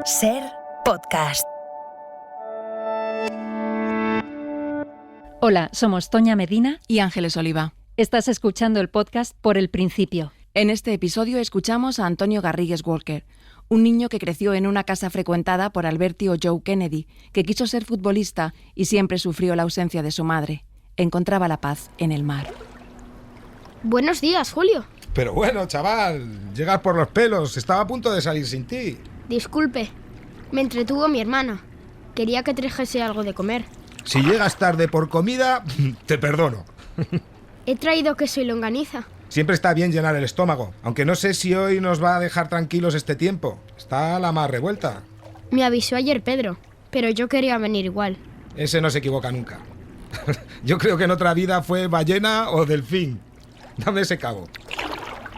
Ser podcast. Hola, somos Toña Medina y Ángeles Oliva. Estás escuchando el podcast Por el Principio. En este episodio escuchamos a Antonio Garrigues Walker, un niño que creció en una casa frecuentada por Alberti o Joe Kennedy, que quiso ser futbolista y siempre sufrió la ausencia de su madre. Encontraba la paz en el mar. Buenos días, Julio. Pero bueno, chaval, llegas por los pelos. Estaba a punto de salir sin ti. Disculpe, me entretuvo mi hermana. Quería que trajese algo de comer. Si llegas tarde por comida, te perdono. He traído queso y longaniza. Siempre está bien llenar el estómago, aunque no sé si hoy nos va a dejar tranquilos este tiempo. Está la mar revuelta. Me avisó ayer Pedro, pero yo quería venir igual. Ese no se equivoca nunca. Yo creo que en otra vida fue ballena o delfín. Dame ese cabo.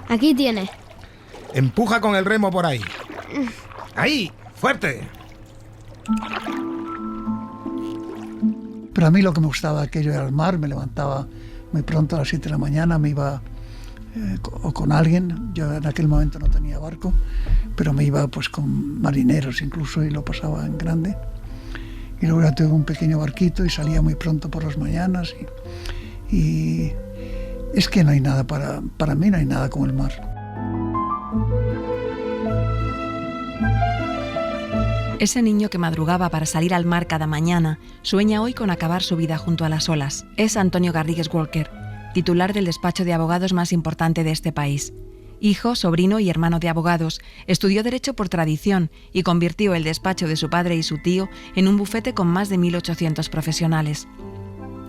Aquí tiene. Empuja con el remo por ahí. ¡Ahí! ¡Fuerte! Pero a mí lo que me gustaba aquello era el mar. Me levantaba muy pronto a las 7 de la mañana, me iba o con alguien. Yo en aquel momento no tenía barco, pero me iba pues con marineros incluso y lo pasaba en grande. Y luego ya tuve un pequeño barquito y salía muy pronto por las mañanas. Y es que no hay nada, para mí no hay nada como el mar. Ese niño que madrugaba para salir al mar cada mañana sueña hoy con acabar su vida junto a las olas. Es Antonio Garrigues Walker, titular del despacho de abogados más importante de este país. Hijo, sobrino y hermano de abogados, estudió Derecho por tradición y convirtió el despacho de su padre y su tío en un bufete con más de 1.800 profesionales.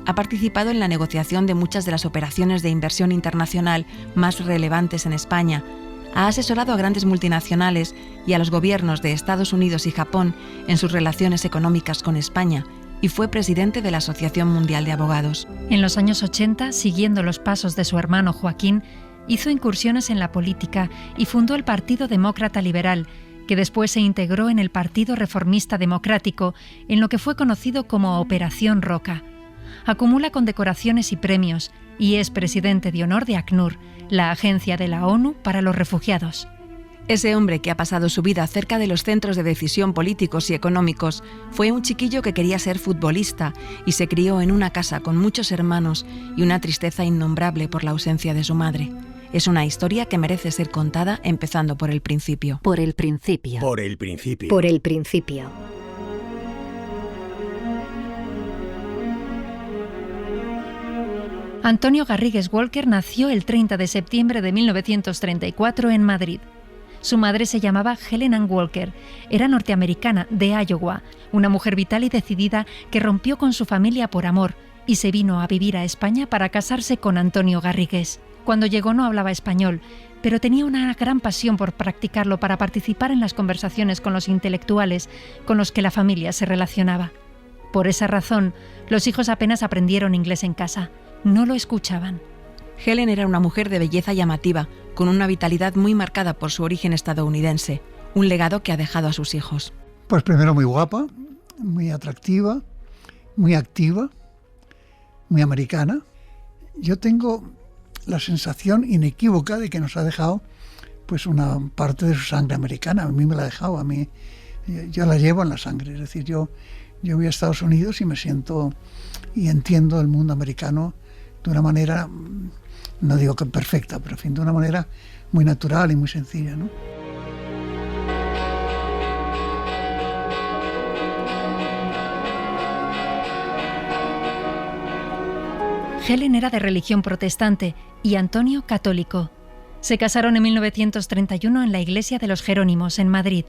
Ha participado en la negociación de muchas de las operaciones de inversión internacional más relevantes en España. Ha asesorado a grandes multinacionales y a los gobiernos de Estados Unidos y Japón en sus relaciones económicas con España y fue presidente de la Asociación Mundial de Abogados. En los años 80, siguiendo los pasos de su hermano Joaquín, hizo incursiones en la política y fundó el Partido Demócrata Liberal, que después se integró en el Partido Reformista Democrático, en lo que fue conocido como Operación Roca. Acumula condecoraciones y premios y es presidente de honor de ACNUR, la agencia de la ONU para los refugiados. Ese hombre que ha pasado su vida cerca de los centros de decisión políticos y económicos fue un chiquillo que quería ser futbolista y se crió en una casa con muchos hermanos y una tristeza innombrable por la ausencia de su madre. Es una historia que merece ser contada empezando por el principio. Por el principio. Por el principio. Por el principio. Antonio Garrigues Walker nació el 30 de septiembre de 1934 en Madrid. Su madre se llamaba Helen Ann Walker, era norteamericana de Iowa, una mujer vital y decidida que rompió con su familia por amor y se vino a vivir a España para casarse con Antonio Garrigues. Cuando llegó no hablaba español, pero tenía una gran pasión por practicarlo para participar en las conversaciones con los intelectuales con los que la familia se relacionaba. Por esa razón, los hijos apenas aprendieron inglés en casa. No lo escuchaban. Helen era una mujer de belleza llamativa, con una vitalidad muy marcada por su origen estadounidense, un legado que ha dejado a sus hijos. Pues primero muy guapa, muy atractiva, muy activa, muy americana. Yo tengo la sensación inequívoca de que nos ha dejado pues una parte de su sangre americana. A mí me la ha dejado, yo la llevo en la sangre. Es decir, yo voy a Estados Unidos y me siento y entiendo el mundo americano de una manera, no digo que perfecta, pero en fin, de una manera muy natural y muy sencilla, ¿no? Helen era de religión protestante y Antonio católico. Se casaron en 1931 en la iglesia de los Jerónimos, en Madrid.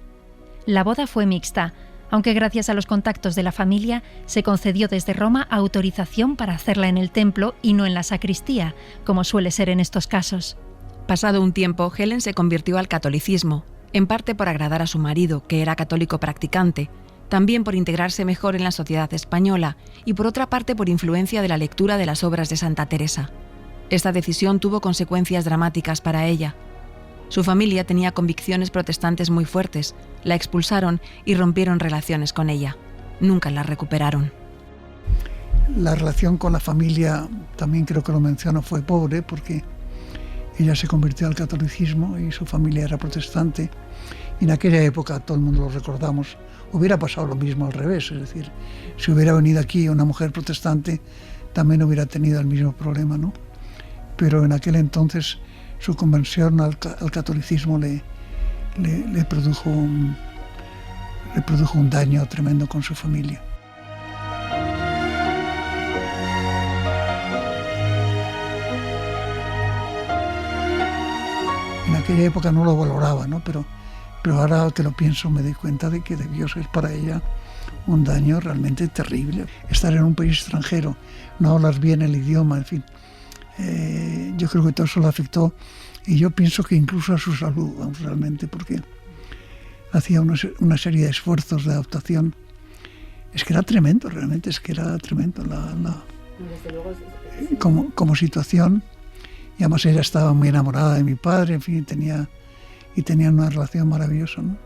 La boda fue mixta, aunque gracias a los contactos de la familia se concedió desde Roma autorización para hacerla en el templo y no en la sacristía, como suele ser en estos casos. Pasado un tiempo, Helen se convirtió al catolicismo, en parte por agradar a su marido, que era católico practicante, también por integrarse mejor en la sociedad española y por otra parte por influencia de la lectura de las obras de Santa Teresa. Esta decisión tuvo consecuencias dramáticas para ella. Su familia tenía convicciones protestantes muy fuertes, la expulsaron y rompieron relaciones con ella. Nunca la recuperaron. La relación con la familia, también creo que lo menciono, fue pobre porque ella se convirtió al catolicismo y su familia era protestante. Y en aquella época, todo el mundo lo recordamos, hubiera pasado lo mismo al revés. Es decir, si hubiera venido aquí una mujer protestante, también hubiera tenido el mismo problema, ¿no? Pero en aquel entonces su conversión al catolicismo le produjo un daño tremendo con su familia. En aquella época no lo valoraba, ¿no? Pero ahora que lo pienso me doy cuenta de que debió ser para ella un daño realmente terrible. Estar en un país extranjero, no hablar bien el idioma, en fin. Yo creo que todo eso le afectó, y yo pienso que incluso a su salud, vamos, realmente, porque hacía una serie de esfuerzos de adaptación. Es que era tremendo, realmente, es que era tremendo como situación. Y además ella estaba muy enamorada de mi padre, en fin, y tenía una relación maravillosa, ¿no?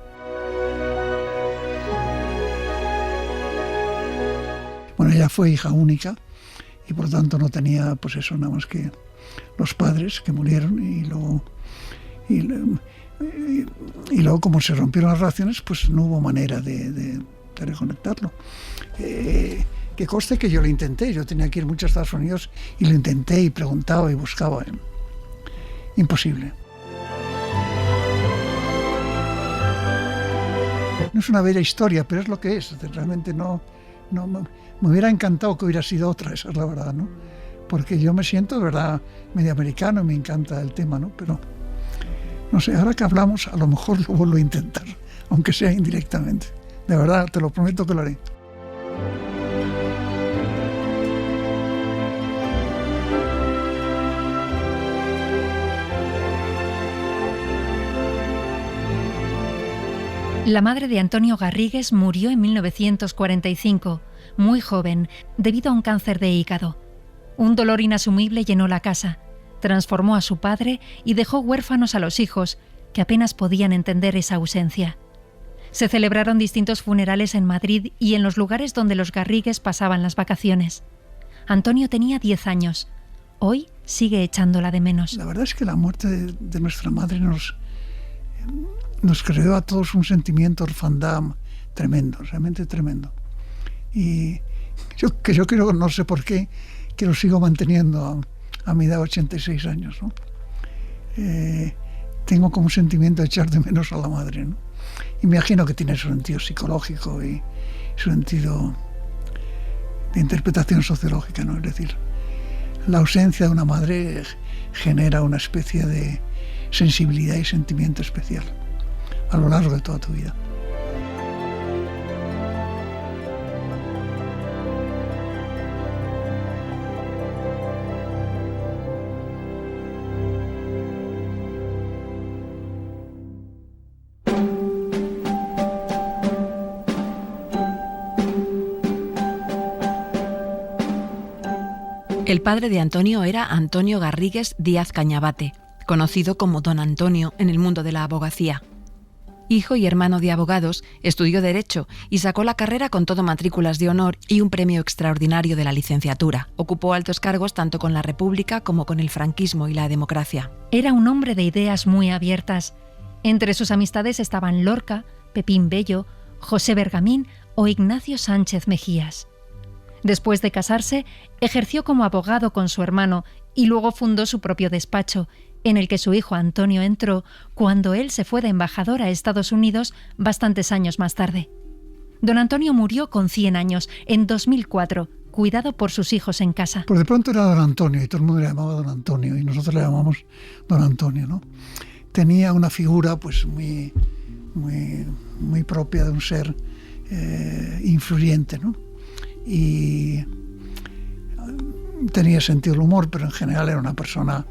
Bueno, ella fue hija única y por lo tanto no tenía, pues eso, nada más que los padres que murieron, y luego como se rompieron las relaciones, pues no hubo manera de reconectarlo. Que conste que yo lo intenté, yo tenía que ir mucho a Estados Unidos y lo intenté y preguntaba y buscaba. Imposible. No es una bella historia, pero es lo que es. Realmente no me hubiera encantado que hubiera sido otra, esa es la verdad, ¿no? Porque yo me siento, de verdad, medio americano y me encanta el tema, ¿no? Pero, no sé, ahora que hablamos, a lo mejor lo vuelvo a intentar, aunque sea indirectamente. De verdad, te lo prometo que lo haré. La madre de Antonio Garrigues murió en 1945, muy joven, debido a un cáncer de hígado. Un dolor inasumible llenó la casa, transformó a su padre y dejó huérfanos a los hijos, que apenas podían entender esa ausencia. Se celebraron distintos funerales en Madrid y en los lugares donde los Garrigues pasaban las vacaciones. Antonio tenía 10 años. Hoy sigue echándola de menos. La verdad es que la muerte de nuestra madre nos creó a todos un sentimiento de orfandad tremendo, realmente tremendo. Y yo creo, no sé por qué, que lo sigo manteniendo a mi edad, 86 años, ¿no? Tengo como un sentimiento de echar de menos a la madre, ¿no? Y me imagino que tiene su sentido psicológico y su sentido de interpretación sociológica, ¿no? Es decir, la ausencia de una madre genera una especie de sensibilidad y sentimiento especial a lo largo de toda tu vida. El padre de Antonio era Antonio Garrigues Díaz Cañabate, conocido como Don Antonio en el mundo de la abogacía. Hijo y hermano de abogados, estudió Derecho y sacó la carrera con todo matrículas de honor y un premio extraordinario de la licenciatura. Ocupó altos cargos tanto con la República como con el franquismo y la democracia. Era un hombre de ideas muy abiertas. Entre sus amistades estaban Lorca, Pepín Bello, José Bergamín o Ignacio Sánchez Mejías. Después de casarse, ejerció como abogado con su hermano y luego fundó su propio despacho, en el que su hijo Antonio entró cuando él se fue de embajador a Estados Unidos bastantes años más tarde. Don Antonio murió con 100 años, en 2004, cuidado por sus hijos en casa. Pues de pronto era Don Antonio y todo el mundo le llamaba Don Antonio y nosotros le llamamos Don Antonio, ¿no? Tenía una figura pues muy propia de un ser influyente, ¿no? Y tenía sentido del humor, pero en general era una persona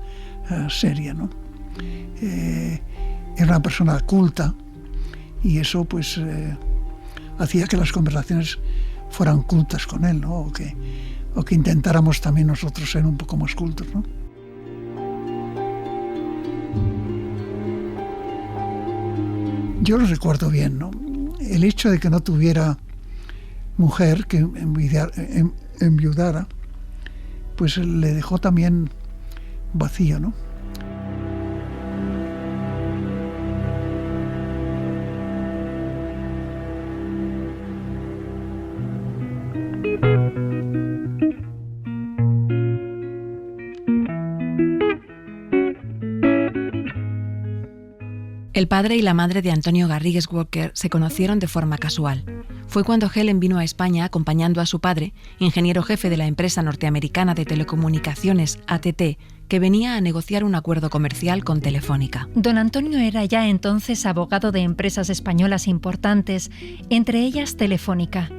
seria, ¿no? Era una persona culta y eso pues hacía que las conversaciones fueran cultas con él, ¿no? O que intentáramos también nosotros ser un poco más cultos, ¿no? Yo lo recuerdo bien, ¿no? El hecho de que no tuviera mujer, que enviudara, pues le dejó también vacío, ¿no? El padre y la madre de Antonio Garrigues Walker se conocieron de forma casual. Fue cuando Helen vino a España acompañando a su padre, ingeniero jefe de la empresa norteamericana de telecomunicaciones AT&T, que venía a negociar un acuerdo comercial con Telefónica. Don Antonio era ya entonces abogado de empresas españolas importantes, entre ellas Telefónica.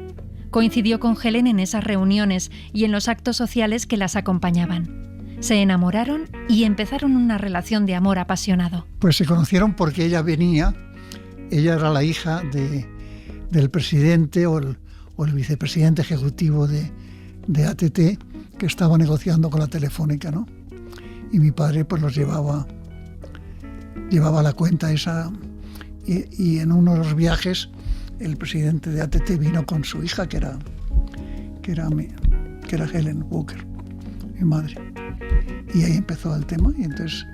Coincidió con Helen en esas reuniones y en los actos sociales que las acompañaban. Se enamoraron y empezaron una relación de amor apasionado. Pues se conocieron porque ella era la hija del presidente o el vicepresidente ejecutivo de AT&T, que estaba negociando con la Telefónica, ¿no? Y mi padre pues los llevaba la cuenta esa, y en uno de los viajes el presidente de AT&T vino con su hija, que era Helen Walker, mi madre. Y ahí empezó el tema, y entonces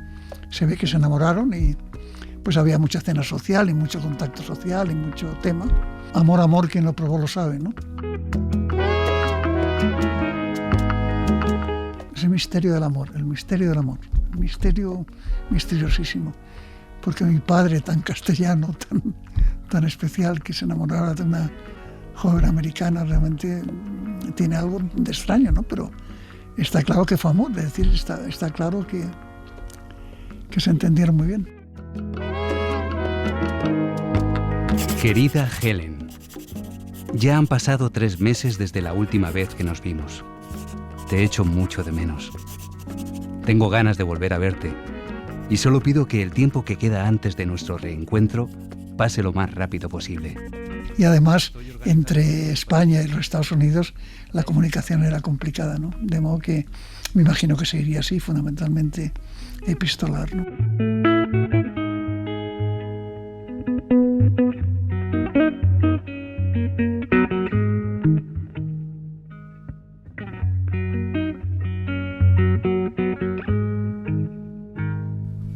se ve que se enamoraron y pues había mucha cena social y mucho contacto social y mucho tema. Amor, quien lo probó lo sabe, ¿no? Es el misterio del amor, el misterio misteriosísimo. Porque mi padre, tan castellano, tan especial, que se enamorara de una joven americana, realmente tiene algo de extraño, ¿no? Pero está claro que fue amor, es decir, está claro que se entendieron muy bien. Querida Helen, ya han pasado 3 meses desde la última vez que nos vimos. Te echo mucho de menos. Tengo ganas de volver a verte y solo pido que el tiempo que queda antes de nuestro reencuentro pase lo más rápido posible. Y además, entre España y los Estados Unidos, la comunicación era complicada, ¿no? De modo que me imagino que seguiría así, fundamentalmente epistolar, ¿no?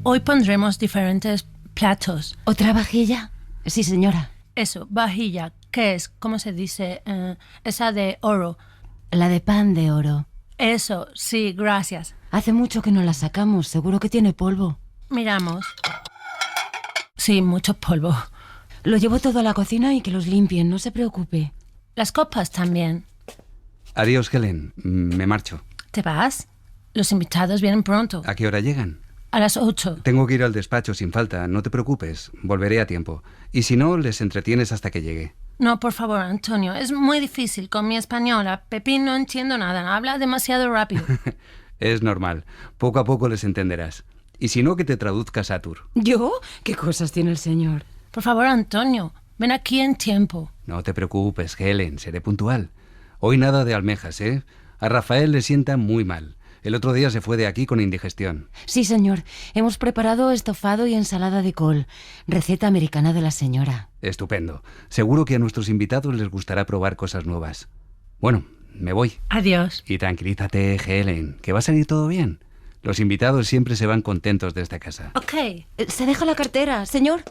Hoy pondremos diferentes platos. ¿Otra vajilla? Sí, señora. Eso, vajilla. ¿Qué es? ¿Cómo se dice? Esa de oro. La de pan de oro. Eso, sí, gracias. Hace mucho que no la sacamos, seguro que tiene polvo. Miramos. Sí, mucho polvo. Lo llevo todo a la cocina y que los limpien, no se preocupe. Las copas también. Adiós, Helen. Me marcho. ¿Te vas? Los invitados vienen pronto. ¿A qué hora llegan? A las 8. Tengo que ir al despacho sin falta, no te preocupes, volveré a tiempo. Y si no, les entretienes hasta que llegue. No, por favor, Antonio, es muy difícil con mi española. Pepín no entiendo nada, habla demasiado rápido. Es normal, poco a poco les entenderás. Y si no, que te traduzca Satur. ¿Yo? ¿Qué cosas tiene el señor? Por favor, Antonio, ven aquí en tiempo. No te preocupes, Helen, seré puntual. Hoy nada de almejas, ¿eh? A Rafael le sienta muy mal. El otro día se fue de aquí con indigestión. Sí, señor. Hemos preparado estofado y ensalada de col. Receta americana de la señora. Estupendo. Seguro que a nuestros invitados les gustará probar cosas nuevas. Bueno, me voy. Adiós. Y tranquilízate, Helen, que va a salir todo bien. Los invitados siempre se van contentos de esta casa. Ok. Se deja la cartera, señor.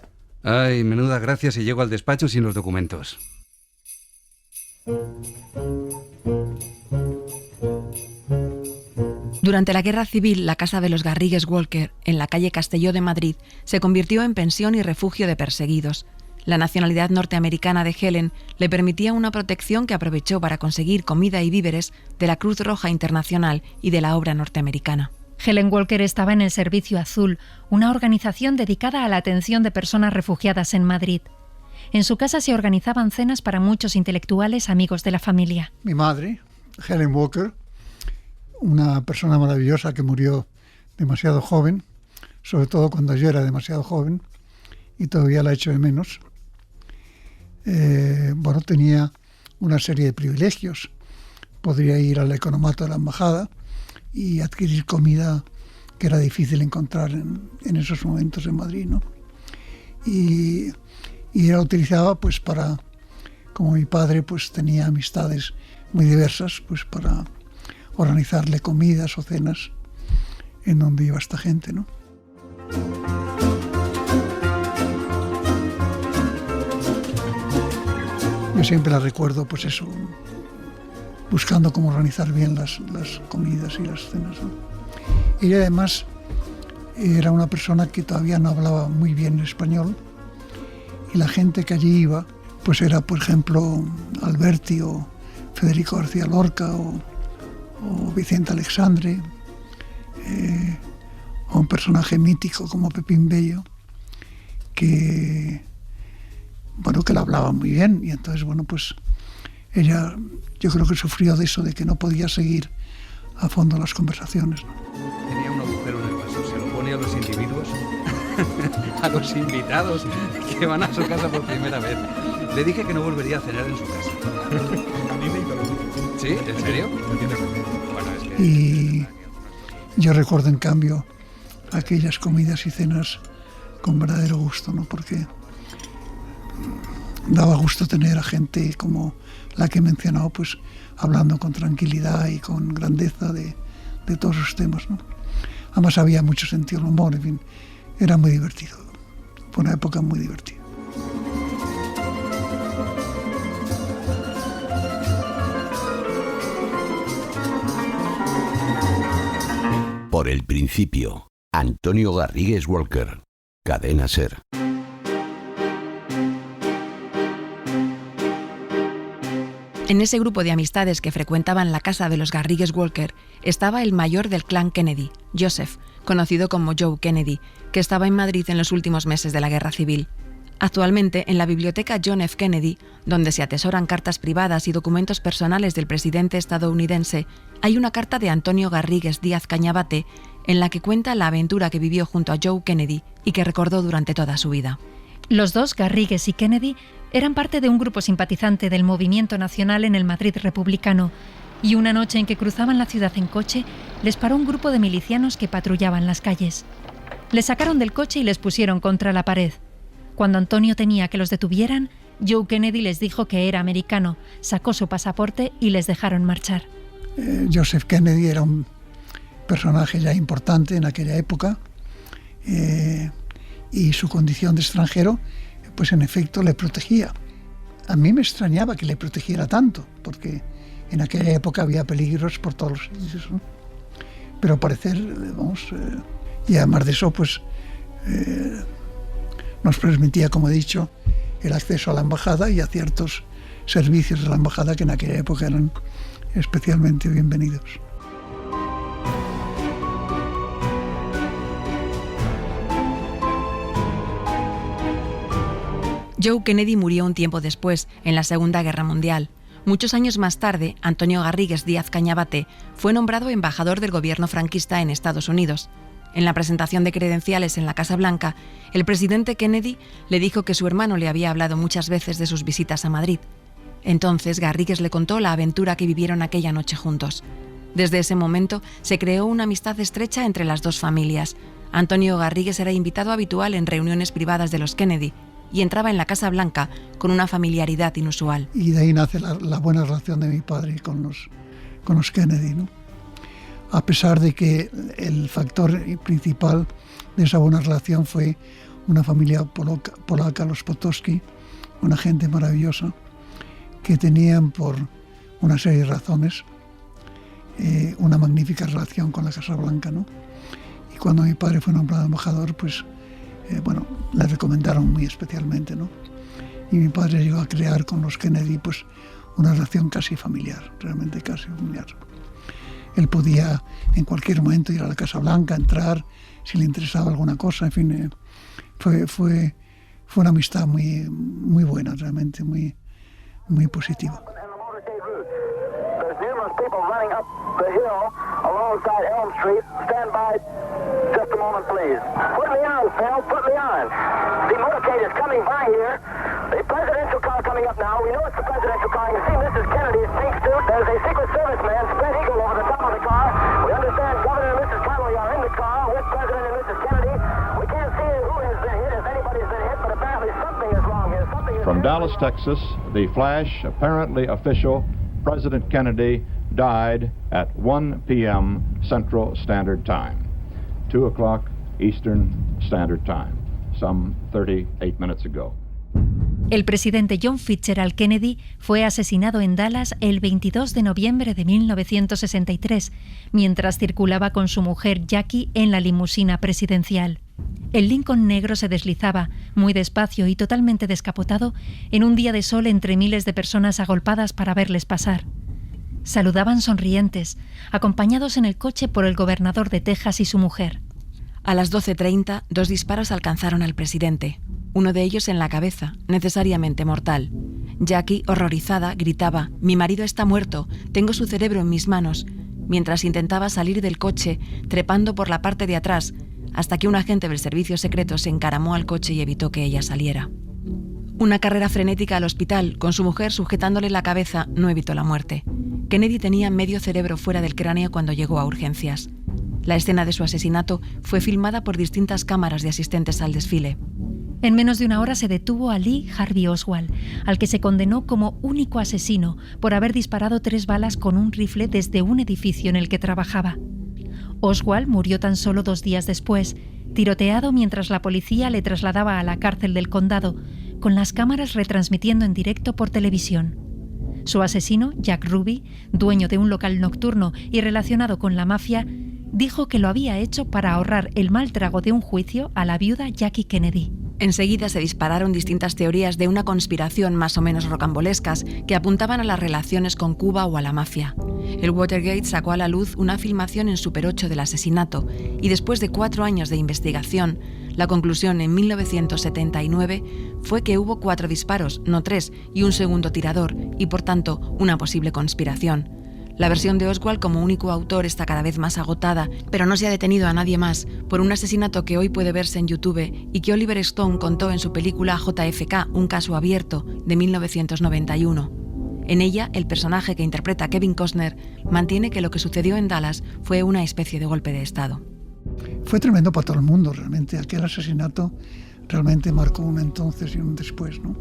Ay, menuda gracia si llego al despacho sin los documentos. Durante la Guerra Civil, la casa de los Garrigues Walker, en la calle Castelló de Madrid, se convirtió en pensión y refugio de perseguidos. La nacionalidad norteamericana de Helen le permitía una protección que aprovechó para conseguir comida y víveres de la Cruz Roja Internacional y de la obra norteamericana. Helen Walker estaba en el Servicio Azul, una organización dedicada a la atención de personas refugiadas en Madrid. En su casa se organizaban cenas para muchos intelectuales amigos de la familia. Mi madre, Helen Walker, una persona maravillosa que murió demasiado joven, sobre todo cuando yo era demasiado joven, y todavía la echo de menos. Tenía una serie de privilegios. Podría ir al economato de la embajada y adquirir comida que era difícil encontrar en esos momentos en Madrid, ¿no? Y la utilizaba pues para, como mi padre pues tenía amistades muy diversas, pues para organizarle comidas o cenas en donde iba esta gente, ¿no? Yo siempre la recuerdo, pues eso, buscando cómo organizar bien las comidas y las cenas, ¿no? Y además Era una persona que todavía no hablaba muy bien español y la gente que allí iba pues era, por ejemplo, Alberti o Federico García Lorca o Vicente Alexandre, o un personaje mítico como Pepín Bello, que le hablaba muy bien, y entonces, pues ella, yo creo que sufrió de eso, de que no podía seguir a fondo las conversaciones, ¿no? Tenía un agujero en el vaso, se lo pone a los individuos, a los invitados que van a su casa por primera vez. Le dije que no volvería a cenar en su casa. A mí me hizo lo mismo. ¿Sí? ¿En serio? Bueno, es que... Y yo recuerdo, en cambio, aquellas comidas y cenas con verdadero gusto, ¿no? Porque daba gusto tener a gente como la que he mencionado, pues hablando con tranquilidad y con grandeza de todos los temas, ¿no? Además había mucho sentido del humor, en fin, era muy divertido. Fue una época muy divertida. Por el principio, Antonio Garrigues Walker, Cadena SER. En ese grupo de amistades que frecuentaban la casa de los Garrigues Walker estaba el mayor del clan Kennedy, Joseph, conocido como Joe Kennedy, que estaba en Madrid en los últimos meses de la Guerra Civil. Actualmente, en la biblioteca John F. Kennedy, donde se atesoran cartas privadas y documentos personales del presidente estadounidense, hay una carta de Antonio Garrigues Díaz Cañabate en la que cuenta la aventura que vivió junto a Joe Kennedy y que recordó durante toda su vida. Los dos, Garrigues y Kennedy, eran parte de un grupo simpatizante del Movimiento Nacional en el Madrid republicano, y una noche en que cruzaban la ciudad en coche, les paró un grupo de milicianos que patrullaban las calles. Les sacaron del coche y les pusieron contra la pared. Cuando Antonio temía que los detuvieran, Joe Kennedy les dijo que era americano, sacó su pasaporte y les dejaron marchar. Joseph Kennedy era un personaje ya importante en aquella época, y su condición de extranjero, pues en efecto le protegía. A mí me extrañaba que le protegiera tanto, porque en aquella época había peligros por todos los sitios, ¿no? Pero al parecer, y además de eso, pues nos permitía, como he dicho, el acceso a la embajada y a ciertos servicios de la embajada que en aquella época eran especialmente bienvenidos. Joe Kennedy murió un tiempo después, en la Segunda Guerra Mundial. Muchos años más tarde, Antonio Garrigues Díaz Cañabate fue nombrado embajador del gobierno franquista en Estados Unidos. En la presentación de credenciales en la Casa Blanca, el presidente Kennedy le dijo que su hermano le había hablado muchas veces de sus visitas a Madrid. Entonces Garrigues le contó la aventura que vivieron aquella noche juntos. Desde ese momento se creó una amistad estrecha entre las dos familias. Antonio Garrigues era invitado habitual en reuniones privadas de los Kennedy y entraba en la Casa Blanca con una familiaridad inusual. Y de ahí nace la buena relación de mi padre con los Kennedy, ¿no? A pesar de que el factor principal de esa buena relación fue una familia polaca, los Potocki, una gente maravillosa, que tenían, por una serie de razones, una magnífica relación con la Casa Blanca, ¿no? Y cuando mi padre fue nombrado embajador, pues, le recomendaron muy especialmente, ¿no? Y mi padre llegó a crear con los Kennedy, pues, una relación casi familiar, realmente casi familiar. Él podía en cualquier momento ir a la Casa Blanca, entrar, si le interesaba alguna cosa, en fin, fue una amistad muy, muy buena, realmente muy, muy positiva. From Dallas, Texas, the flash, apparently official, President Kennedy died at 1 p.m. Central Standard Time, 2 o'clock Eastern Standard Time, some 38 minutes ago. El presidente John Fitzgerald Kennedy fue asesinado en Dallas el 22 de noviembre de 1963, mientras circulaba con su mujer Jackie en la limusina presidencial. El Lincoln negro se deslizaba, muy despacio y totalmente descapotado, en un día de sol entre miles de personas agolpadas para verles pasar. Saludaban sonrientes, acompañados en el coche por el gobernador de Texas y su mujer. A las 12:30, 2 disparos alcanzaron al presidente. Uno de ellos en la cabeza, necesariamente mortal. Jackie, horrorizada, gritaba: «Mi marido está muerto, tengo su cerebro en mis manos», mientras intentaba salir del coche, trepando por la parte de atrás, hasta que un agente del servicio secreto se encaramó al coche y evitó que ella saliera. Una carrera frenética al hospital, con su mujer sujetándole la cabeza, no evitó la muerte. Kennedy tenía medio cerebro fuera del cráneo cuando llegó a urgencias. La escena de su asesinato fue filmada por distintas cámaras de asistentes al desfile. En menos de una hora se detuvo a Lee Harvey Oswald, al que se condenó como único asesino por haber disparado 3 balas con un rifle desde un edificio en el que trabajaba. Oswald murió tan solo 2 días después, tiroteado mientras la policía le trasladaba a la cárcel del condado, con las cámaras retransmitiendo en directo por televisión. Su asesino, Jack Ruby, dueño de un local nocturno y relacionado con la mafia, dijo que lo había hecho para ahorrar el mal trago de un juicio a la viuda Jackie Kennedy. Enseguida se dispararon distintas teorías de una conspiración más o menos rocambolescas que apuntaban a las relaciones con Cuba o a la mafia. El Watergate sacó a la luz una filmación en Super 8 del asesinato y después de 4 años de investigación, la conclusión en 1979 fue que hubo 4 disparos, no 3, y un segundo tirador, y por tanto una posible conspiración. La versión de Oswald como único autor está cada vez más agotada, pero no se ha detenido a nadie más por un asesinato que hoy puede verse en YouTube y que Oliver Stone contó en su película JFK, un caso abierto, de 1991. En ella, el personaje que interpreta Kevin Costner mantiene que lo que sucedió en Dallas fue una especie de golpe de Estado. Fue tremendo para todo el mundo, realmente. Aquel asesinato realmente marcó un entonces y un después, ¿no?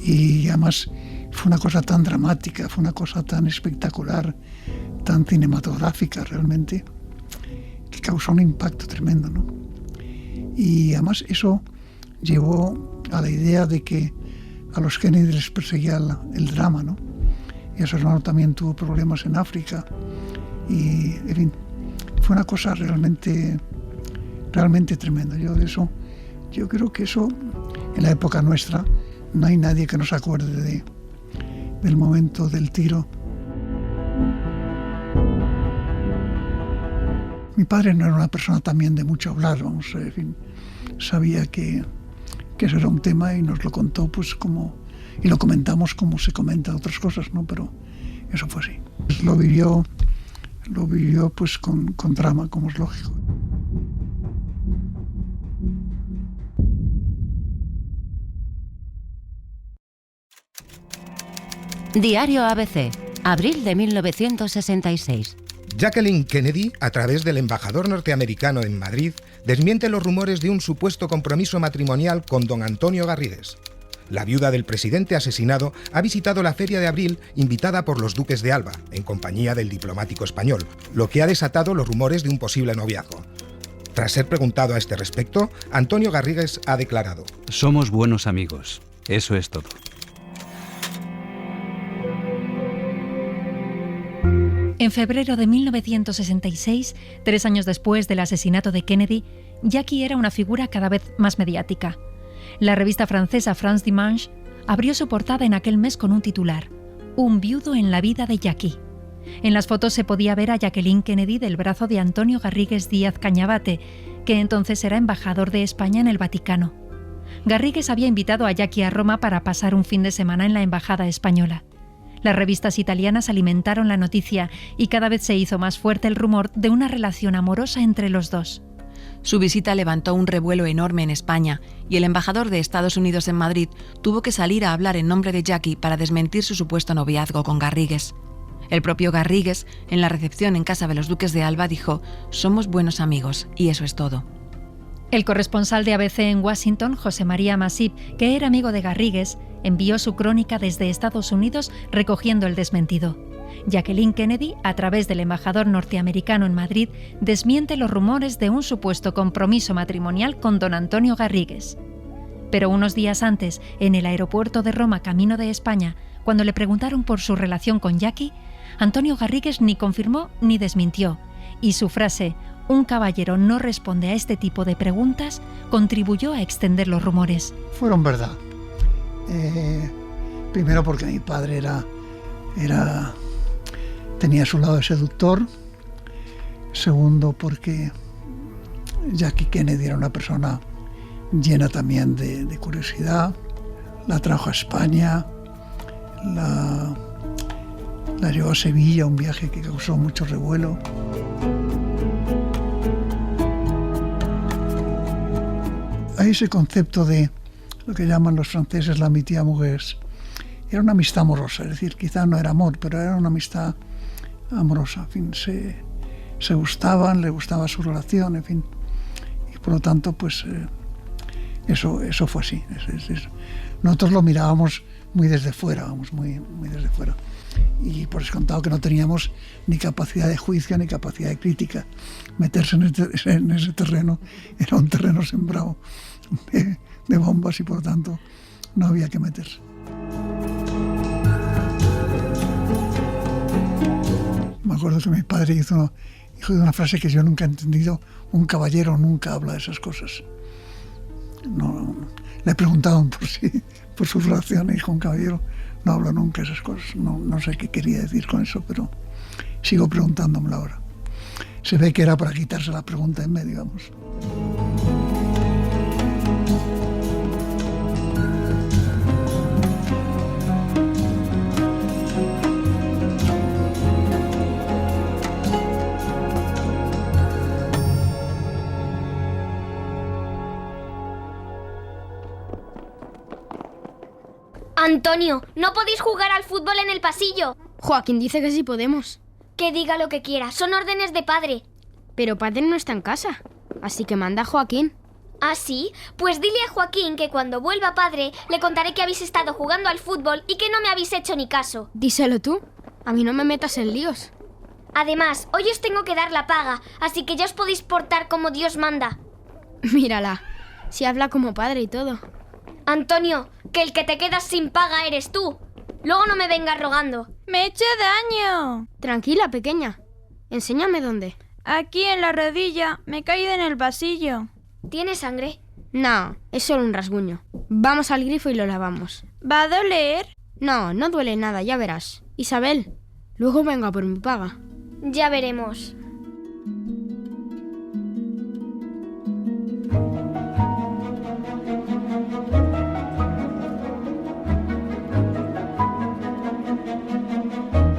Y además fue una cosa tan dramática, fue una cosa tan espectacular, tan cinematográfica realmente, que causó un impacto tremendo, ¿no? Y además eso llevó a la idea de que a los Kennedy les perseguía el drama, ¿no? Y a su hermano también tuvo problemas en África. Y, en fin, fue una cosa realmente tremenda. Yo creo que eso, en la época nuestra, no hay nadie que no se acuerde del momento del tiro. Mi padre no era una persona también de mucho hablar, en fin, sabía que eso era un tema y nos lo contó y lo comentamos como se comenta otras cosas, ¿no? Pero eso fue así. Lo vivió pues con drama, como es lógico. Diario ABC, abril de 1966. Jacqueline Kennedy, a través del embajador norteamericano en Madrid, desmiente los rumores de un supuesto compromiso matrimonial con don Antonio Garrigues. La viuda del presidente asesinado ha visitado la Feria de Abril invitada por los duques de Alba, en compañía del diplomático español, lo que ha desatado los rumores de un posible noviazgo. Tras ser preguntado a este respecto, Antonio Garrigues ha declarado: Somos buenos amigos, eso es todo. En febrero de 1966, 3 años después del asesinato de Kennedy, Jackie era una figura cada vez más mediática. La revista francesa France Dimanche abrió su portada en aquel mes con un titular: Un viudo en la vida de Jackie. En las fotos se podía ver a Jacqueline Kennedy del brazo de Antonio Garrigues Díaz Cañabate, que entonces era embajador de España en el Vaticano. Garrigues había invitado a Jackie a Roma para pasar un fin de semana en la embajada española. Las revistas italianas alimentaron la noticia y cada vez se hizo más fuerte el rumor de una relación amorosa entre los dos. Su visita levantó un revuelo enorme en España y el embajador de Estados Unidos en Madrid tuvo que salir a hablar en nombre de Jackie para desmentir su supuesto noviazgo con Garrigues. El propio Garrigues, en la recepción en casa de los duques de Alba, dijo: «Somos buenos amigos y eso es todo». El corresponsal de ABC en Washington, José María Masip, que era amigo de Garrigues, envió su crónica desde Estados Unidos recogiendo el desmentido. Jacqueline Kennedy, a través del embajador norteamericano en Madrid, desmiente los rumores de un supuesto compromiso matrimonial con don Antonio Garrigues. Pero unos días antes, en el aeropuerto de Roma, camino de España, cuando le preguntaron por su relación con Jackie, Antonio Garrigues ni confirmó ni desmintió, y su frase «un caballero no responde a este tipo de preguntas» contribuyó a extender los rumores. Fueron verdad. Primero porque mi padre tenía su lado de seductor. Segundo porque Jackie Kennedy era una persona llena también de curiosidad. La trajo a España, la llevó a Sevilla, un viaje que causó mucho revuelo. Hay ese concepto de lo que llaman los franceses la amitié amoureuse. Era una amistad amorosa, es decir, quizá no era amor, pero era una amistad amorosa. En fin, se gustaban, le gustaba su relación, en fin. Y por lo tanto, pues eso fue así. Nosotros lo mirábamos muy desde fuera, muy desde fuera. Y por descontado que no teníamos ni capacidad de juicio ni capacidad de crítica. Meterse en ese terreno era un terreno sembrado de bombas y por lo tanto no había que meterse. Me acuerdo que mi padre dijo una frase que yo nunca he entendido: un caballero nunca habla de esas cosas. No, le preguntaban por su relación y dijo: un caballero no habla nunca de esas cosas. No sé qué quería decir con eso, pero sigo preguntándomelo ahora. Se ve que era para quitarse la pregunta en medio, vamos. Antonio, no podéis jugar al fútbol en el pasillo. Joaquín dice que sí podemos. Que diga lo que quiera, son órdenes de padre. Pero padre no está en casa, así que manda a Joaquín. ¿Ah, sí? Pues dile a Joaquín que cuando vuelva padre le contaré que habéis estado jugando al fútbol y que no me habéis hecho ni caso. Díselo tú, a mí no me metas en líos. Además, hoy os tengo que dar la paga, así que ya os podéis portar como Dios manda. Mírala, si habla como padre y todo. Antonio, que el que te quedas sin paga eres tú. Luego no me vengas rogando. ¡Me he hecho daño! Tranquila, pequeña. Enséñame dónde. Aquí en la rodilla. Me he caído en el pasillo. ¿Tienes sangre? No, es solo un rasguño. Vamos al grifo y lo lavamos. ¿Va a doler? No, no duele nada, ya verás. Isabel, luego venga por mi paga. Ya veremos.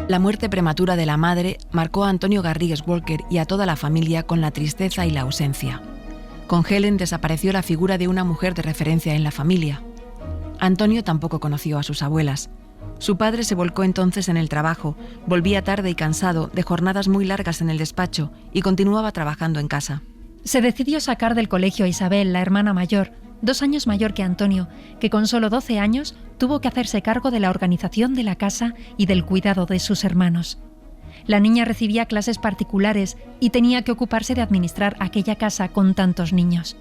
La muerte prematura de la madre marcó a Antonio Garrigues Walker y a toda la familia con la tristeza y la ausencia. Con Helen desapareció la figura de una mujer de referencia en la familia. Antonio tampoco conoció a sus abuelas. Su padre se volcó entonces en el trabajo, volvía tarde y cansado de jornadas muy largas en el despacho y continuaba trabajando en casa. Se decidió sacar del colegio a Isabel, la hermana mayor, 2 años mayor que Antonio, que con solo 12 años tuvo que hacerse cargo de la organización de la casa y del cuidado de sus hermanos. La niña recibía clases particulares y tenía que ocuparse de administrar aquella casa con tantos niños.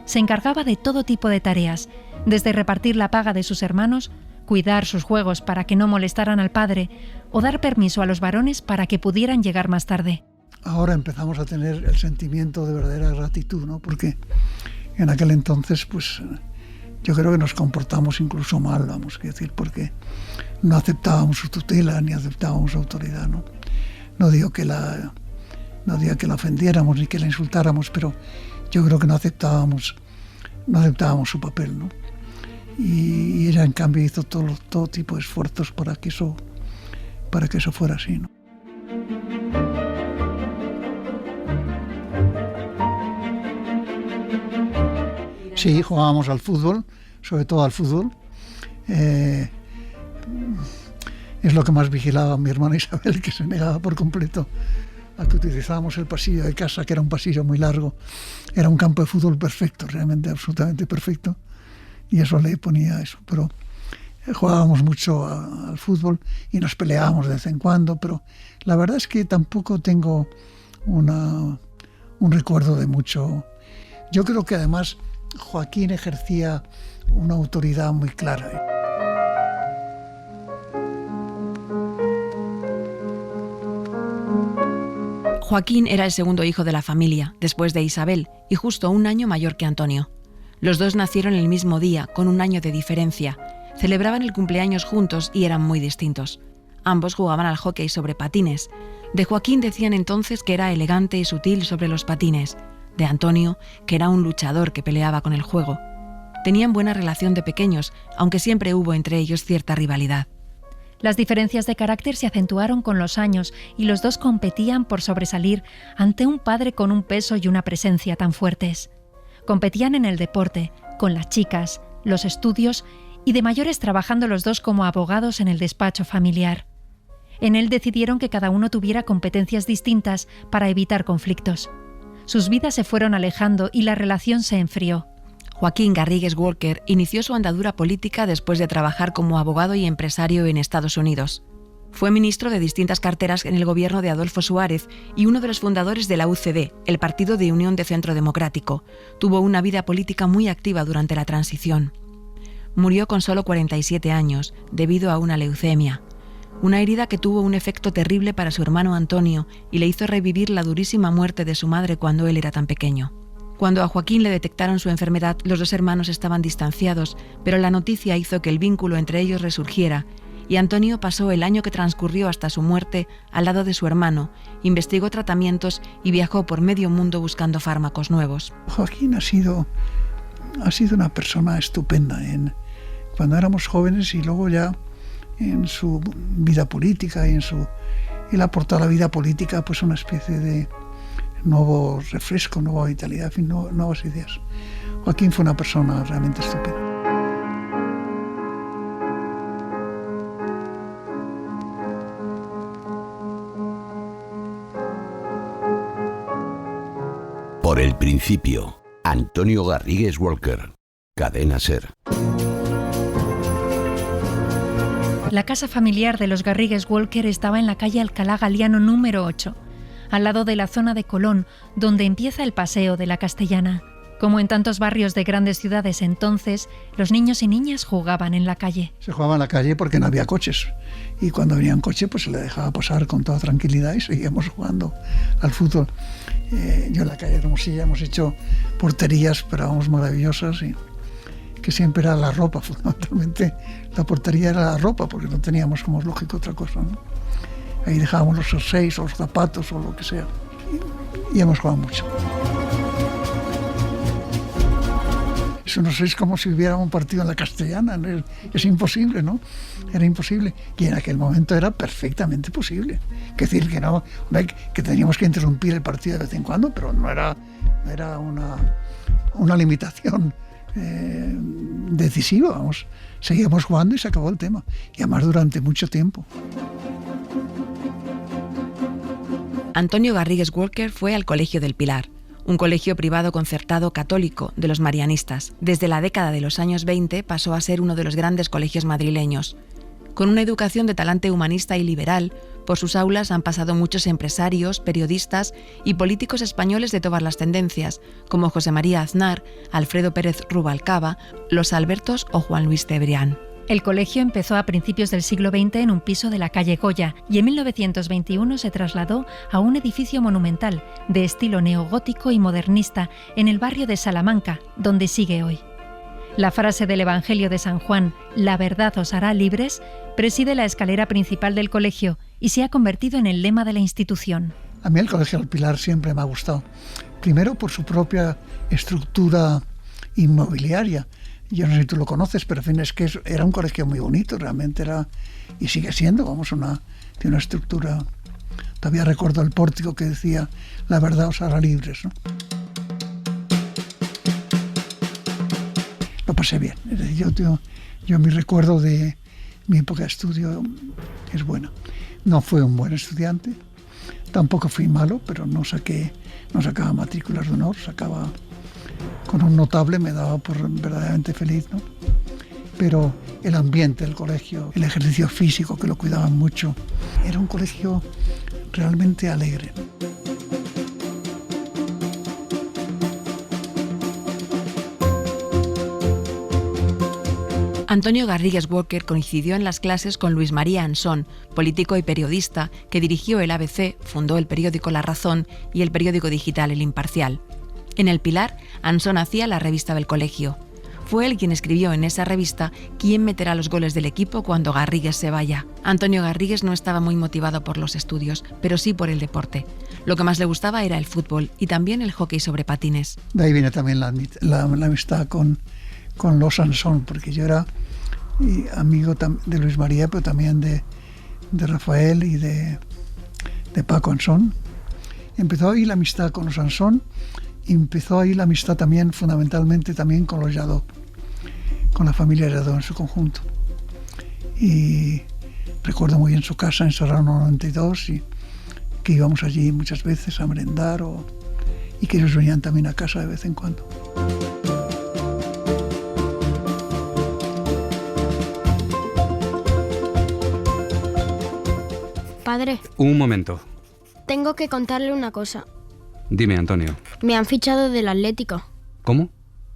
Se encargaba de todo tipo de tareas, desde repartir la paga de sus hermanos, cuidar sus juegos para que no molestaran al padre o dar permiso a los varones para que pudieran llegar más tarde. Ahora empezamos a tener el sentimiento de verdadera gratitud, ¿no? Porque en aquel entonces, pues yo creo que nos comportamos incluso mal, vamos a decir, porque no aceptábamos su tutela ni aceptábamos su autoridad, ¿no? No digo que la ofendiéramos ni que la insultáramos, pero yo creo que no aceptábamos su papel, ¿no? Y ella en cambio hizo todo tipo de esfuerzos para que eso fuera así, ¿no? Sí, jugábamos al fútbol, sobre todo al fútbol. Es lo que más vigilaba mi hermana Isabel, que se negaba por completo a que utilizábamos el pasillo de casa, que era un pasillo muy largo. Era un campo de fútbol perfecto, realmente absolutamente perfecto, y eso le ponía eso. Pero jugábamos mucho al fútbol y nos peleábamos de vez en cuando, pero la verdad es que tampoco tengo un recuerdo de mucho. Yo creo que además Joaquín ejercía una autoridad muy clara. Joaquín era el segundo hijo de la familia, después de Isabel, y justo un año mayor que Antonio. Los dos nacieron el mismo día, con un año de diferencia. Celebraban el cumpleaños juntos y eran muy distintos. Ambos jugaban al hockey sobre patines. De Joaquín decían entonces que era elegante y sutil sobre los patines. De Antonio, que era un luchador que peleaba con el juego. Tenían buena relación de pequeños, aunque siempre hubo entre ellos cierta rivalidad. Las diferencias de carácter se acentuaron con los años y los dos competían por sobresalir ante un padre con un peso y una presencia tan fuertes. Competían en el deporte, con las chicas, los estudios y de mayores trabajando los dos como abogados en el despacho familiar. En él decidieron que cada uno tuviera competencias distintas para evitar conflictos. Sus vidas se fueron alejando y la relación se enfrió. Joaquín Garrigues Walker inició su andadura política después de trabajar como abogado y empresario en Estados Unidos. Fue ministro de distintas carteras en el gobierno de Adolfo Suárez y uno de los fundadores de la UCD, el Partido de Unión de Centro Democrático. Tuvo una vida política muy activa durante la transición. Murió con solo 47 años, debido a una leucemia. Una herida que tuvo un efecto terrible para su hermano Antonio y le hizo revivir la durísima muerte de su madre cuando él era tan pequeño. Cuando a Joaquín le detectaron su enfermedad, los dos hermanos estaban distanciados, pero la noticia hizo que el vínculo entre ellos resurgiera, y Antonio pasó el año que transcurrió hasta su muerte al lado de su hermano, investigó tratamientos y viajó por medio mundo buscando fármacos nuevos. Joaquín ha sido una persona estupenda cuando éramos jóvenes y luego ya en su vida política y él aportó a la vida política pues una especie de nuevo refresco, nueva vitalidad, en fin, nuevas ideas. Joaquín fue una persona realmente estupenda. Por el principio, Antonio Garrigues Walker, Cadena SER. La casa familiar de los Garrigues Walker estaba en la calle Alcalá Galiano número 8, al lado de la zona de Colón, donde empieza el Paseo de la Castellana. Como en tantos barrios de grandes ciudades entonces, los niños y niñas jugaban en la calle. Se jugaba en la calle porque no había coches. Y cuando venía un coche, pues se le dejaba pasar con toda tranquilidad y seguíamos jugando al fútbol. Yo en la calle de Hermosilla hemos hecho porterías, pero vamos, maravillosas, y que siempre era la ropa, fundamentalmente. La portería era la ropa, porque no teníamos, como es lógico, otra cosa, ¿no? Ahí dejábamos los jerseys o los zapatos o lo que sea. Y hemos jugado mucho. Eso no es como si hubiera un partido en la Castellana. Es imposible, ¿no? Era imposible. Y en aquel momento era perfectamente posible. Es decir, que no, que teníamos que interrumpir el partido de vez en cuando, pero no era una limitación decisiva. Vamos, seguíamos jugando y se acabó el tema. Y además durante mucho tiempo. Antonio Garrigues Walker fue al Colegio del Pilar, un colegio privado concertado católico de los marianistas. Desde la década de los años 20 pasó a ser uno de los grandes colegios madrileños. Con una educación de talante humanista y liberal, por sus aulas han pasado muchos empresarios, periodistas y políticos españoles de todas las tendencias, como José María Aznar, Alfredo Pérez Rubalcaba, Los Albertos o Juan Luis Cebrián. El colegio empezó a principios del siglo XX en un piso de la calle Goya y en 1921 se trasladó a un edificio monumental de estilo neogótico y modernista en el barrio de Salamanca, donde sigue hoy. La frase del Evangelio de San Juan, «La verdad os hará libres», preside la escalera principal del colegio y se ha convertido en el lema de la institución. A mí el Colegio del Pilar siempre me ha gustado. Primero por su propia estructura inmobiliaria. Yo no sé si tú lo conoces, pero en fin, es que era un colegio muy bonito, realmente era, y sigue siendo, vamos, tiene una estructura. Todavía recuerdo el pórtico que decía, la verdad os hará libres, ¿no? Lo pasé bien. Yo mi recuerdo de mi época de estudio es bueno. No fui un buen estudiante, tampoco fui malo, pero no sacaba matrículas de honor, sacaba con un notable, me daba por verdaderamente feliz, ¿no? Pero el ambiente del colegio, el ejercicio físico, que lo cuidaban mucho, era un colegio realmente alegre. Antonio Garrigues Walker coincidió en las clases con Luis María Ansón, político y periodista que dirigió el ABC, fundó el periódico La Razón y el periódico digital El Imparcial. En El Pilar, Ansón hacía la revista del colegio. Fue él quien escribió en esa revista quién meterá los goles del equipo cuando Garrigues se vaya. Antonio Garrigues no estaba muy motivado por los estudios, pero sí por el deporte. Lo que más le gustaba era el fútbol y también el hockey sobre patines. De ahí viene también la amistad con los Ansón, porque yo era amigo de Luis María, pero también de Rafael y de Paco Ansón. Empezó ahí la amistad con los Ansón y empezó ahí la amistad también, fundamentalmente también con los Lladó, con la familia Lladó en su conjunto. Y recuerdo muy bien su casa en Serrano 92 y que íbamos allí muchas veces a merendar y que ellos venían también a casa de vez en cuando. Padre. Un momento. Tengo que contarle una cosa. Dime, Antonio. Me han fichado del Atlético. ¿Cómo?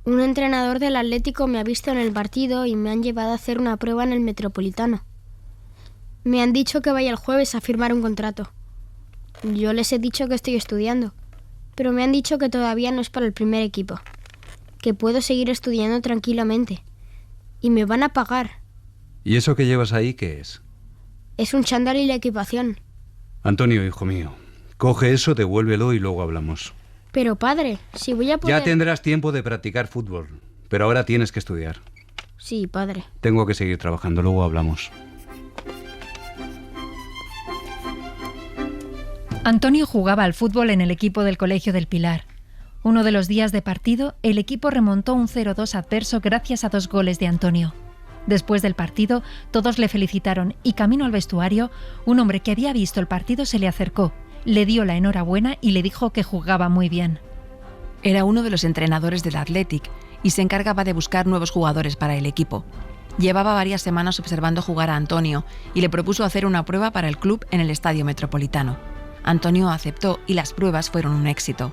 Un entrenador del Atlético me ha visto en el partido y me han llevado a hacer una prueba en el Metropolitano. Me han dicho que vaya el jueves a firmar un contrato. Yo les he dicho que estoy estudiando, pero me han dicho que todavía no es para el primer equipo, que puedo seguir estudiando tranquilamente y me van a pagar. ¿Y eso que llevas ahí qué es? Es un chándal y la equipación. Antonio, hijo mío, coge eso, devuélvelo y luego hablamos. Pero padre, si voy a poder... Ya tendrás tiempo de practicar fútbol, pero ahora tienes que estudiar. Sí, padre. Tengo que seguir trabajando, luego hablamos. Antonio jugaba al fútbol en el equipo del Colegio del Pilar. Uno de los días de partido, el equipo remontó un 0-2 adverso gracias a 2 goles de Antonio. Después del partido, todos le felicitaron y camino al vestuario, un hombre que había visto el partido se le acercó, le dio la enhorabuena y le dijo que jugaba muy bien. Era uno de los entrenadores del Athletic y se encargaba de buscar nuevos jugadores para el equipo. Llevaba varias semanas observando jugar a Antonio y le propuso hacer una prueba para el club en el Estadio Metropolitano. Antonio aceptó y las pruebas fueron un éxito.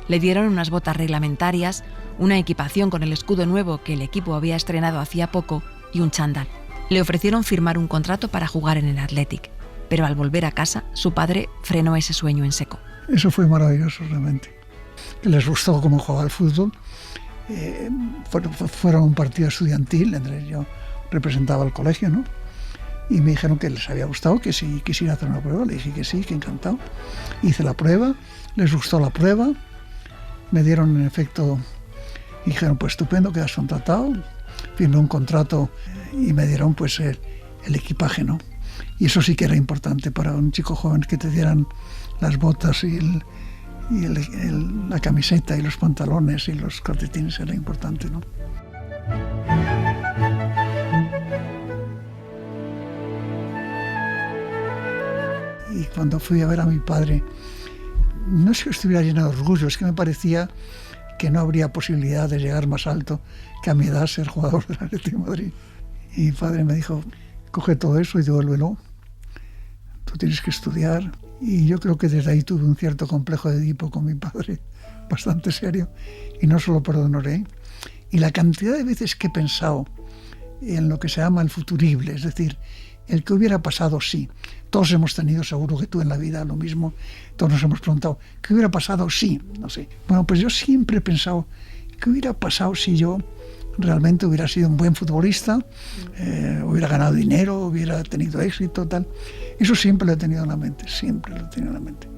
Le dieron unas botas reglamentarias, una equipación con el escudo nuevo que el equipo había estrenado hacía poco y un chándal. Le ofrecieron firmar un contrato para jugar en el Athletic, pero al volver a casa, su padre frenó ese sueño en seco. Eso fue maravilloso realmente. Les gustó cómo jugaba al fútbol. Fueron un partido estudiantil, yo representaba al colegio, ¿no? Y me dijeron que les había gustado, que si quisiera hacer una prueba. Le dije que sí, que encantado. Hice la prueba, les gustó la prueba, me dieron en efecto, y dijeron pues estupendo, quedas contratado. Firmé un contrato y me dieron pues el equipaje, ¿no? Y eso sí que era importante para un chico joven, que te dieran las botas y la camiseta y los pantalones y los calcetines, era importante, ¿no? Y cuando fui a ver a mi padre, no es que estuviera lleno de orgullo, es que me parecía que no habría posibilidad de llegar más alto que a mi edad ser jugador del Atlético de Madrid. Y mi padre me dijo, coge todo eso y devuélvelo, tú tienes que estudiar. Y yo creo que desde ahí tuve un cierto complejo de Edipo con mi padre, bastante serio, y no solo perdonaré. Y la cantidad de veces que he pensado en lo que se llama el futurible, es decir, el que hubiera pasado, sí. Todos hemos tenido, seguro que tú en la vida, lo mismo. Todos nos hemos preguntado, ¿qué hubiera pasado? Sí, no sé. Bueno, pues yo siempre he pensado, ¿qué hubiera pasado si yo realmente hubiera sido un buen futbolista? Hubiera ganado dinero, hubiera tenido éxito, tal. Eso siempre lo he tenido en la mente, siempre lo he tenido en la mente.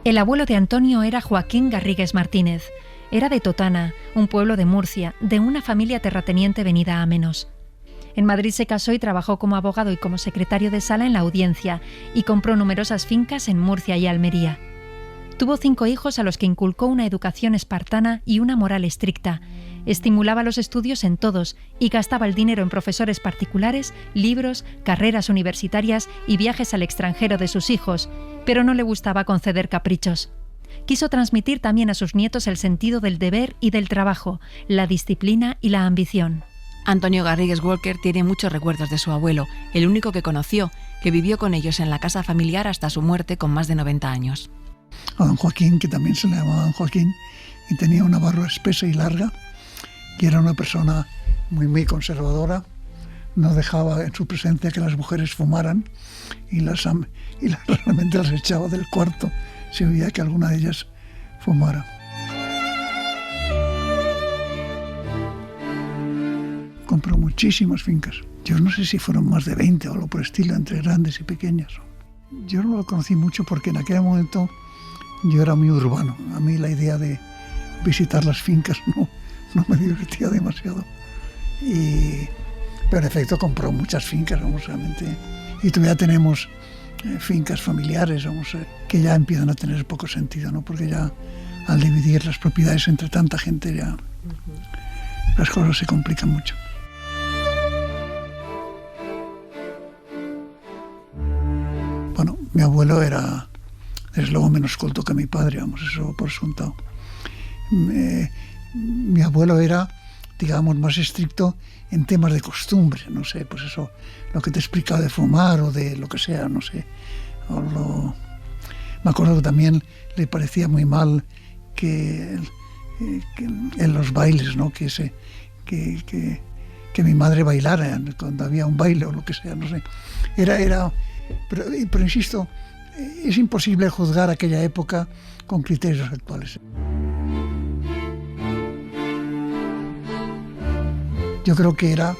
El abuelo de Antonio era Joaquín Garrigues Martínez. Era de Totana, un pueblo de Murcia, de una familia terrateniente venida a menos. En Madrid se casó y trabajó como abogado y como secretario de sala en la Audiencia, y compró numerosas fincas en Murcia y Almería. Tuvo 5 hijos a los que inculcó una educación espartana y una moral estricta. Estimulaba los estudios en todos y gastaba el dinero en profesores particulares, libros, carreras universitarias y viajes al extranjero de sus hijos, pero no le gustaba conceder caprichos. Quiso transmitir también a sus nietos el sentido del deber y del trabajo, la disciplina y la ambición. Antonio Garrigues Walker tiene muchos recuerdos de su abuelo, el único que conoció, que vivió con ellos en la casa familiar hasta su muerte con más de 90 años. A don Joaquín, que también se le llamaba don Joaquín, y tenía una barba espesa y larga, y era una persona muy conservadora. No dejaba en su presencia que las mujeres fumaran y realmente las echaba del cuarto si veía que alguna de ellas fumara. Compró muchísimas fincas. Yo no sé si fueron más de 20 o algo por el estilo, entre grandes y pequeñas. Yo no lo conocí mucho porque en aquel momento yo era muy urbano. A mí la idea de visitar las fincas no me divertía demasiado. Pero en efecto compró muchas fincas, realmente. Y todavía tenemos fincas familiares, que ya empiezan a tener poco sentido, ¿no? Porque ya al dividir las propiedades entre tanta gente ya las cosas se complican mucho. Bueno, mi abuelo era, desde luego, menos culto que mi padre, eso por sentado. Mi abuelo era, digamos, más estricto en temas de costumbre, no sé, pues eso, lo que te he explicado de fumar o de lo que sea, no sé. Me acuerdo que también le parecía muy mal que en los bailes, ¿no? Que mi madre bailara cuando había un baile o lo que sea, no sé. Pero insisto, es imposible juzgar aquella época con criterios actuales. Yo creo que era